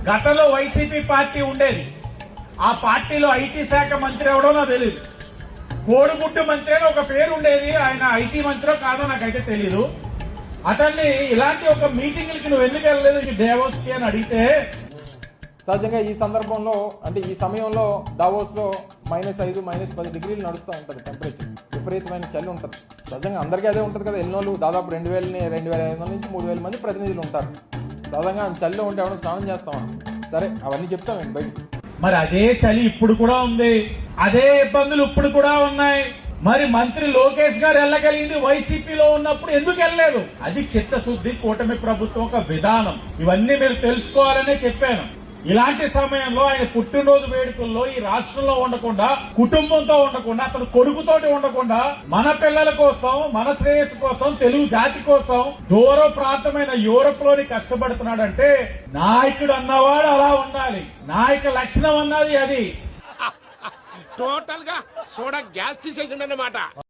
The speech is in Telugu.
గతంలో వైసీపీ పార్టీ ఉండేది. ఆ పార్టీలో ఐటీ శాఖ మంత్రి ఎవడో నాకు తెలియదు. కోడిగుడ్డు మంత్రి అని ఒక పేరు ఉండేది. ఆయన ఐటీ మంత్రో కాదో నాకైతే తెలీదు. అతన్ని ఇలాంటి ఒక మీటింగ్లకి నువ్వు ఎందుకు వెళ్ళలేదు డేవోస్ కి అని అడిగితే, సహజంగా ఈ సందర్భంలో అంటే ఈ సమయంలో దావోస్ లో -5, -10 డిగ్రీలు నడుస్తూ ఉంటుంది. టెంపరేచర్ విపరీతమైన చలి ఉంటుంది. సహజంగా అందరికీ అదే ఉంటుంది కదా. ఎన్నోళ్ళు దాదాపు 2,500 నుంచి 3,000 మంది ప్రతినిధులు ఉంటారు. సహజంగా చలిలో ఉంటే ఎవరైనా స్నానం చేస్తామా? సరే, అవన్నీ చెప్తామండి బయటికి. మరి అదే చలి ఇప్పుడు కూడా ఉంది, అదే ఇబ్బందులు ఇప్పుడు కూడా ఉన్నాయి. మరి మంత్రి లోకేష్ గారు వెళ్ళగలిగింది వైసీపీలో ఉన్నప్పుడు ఎందుకు వెళ్ళలేదు? అది చిత్తశుద్ధి, కూటమి ప్రభుత్వం ఒక విధానం. ఇవన్నీ మీరు తెలుసుకోవాలనే చెప్పాను. ఇలాంటి సమయంలో ఆయన పుట్టినరోజు వేడుకల్లో ఈ రాష్ట్రంలో ఉండకుండా, కుటుంబంతో ఉండకుండా, అతను కొడుకుతోటి ఉండకుండా, మన పిల్లల కోసం, మన శ్రేయస్సు కోసం, తెలుగు జాతి కోసం దూర ప్రాంతమైన యూరోప్ లోని కష్టపడుతున్నాడంటే నాయకుడు అన్నవాడు అలా ఉండాలి. నాయక లక్షణం అన్నది అది. టోటల్ గా సోడా గ్యాస్ తీసేసిండన్నమాట.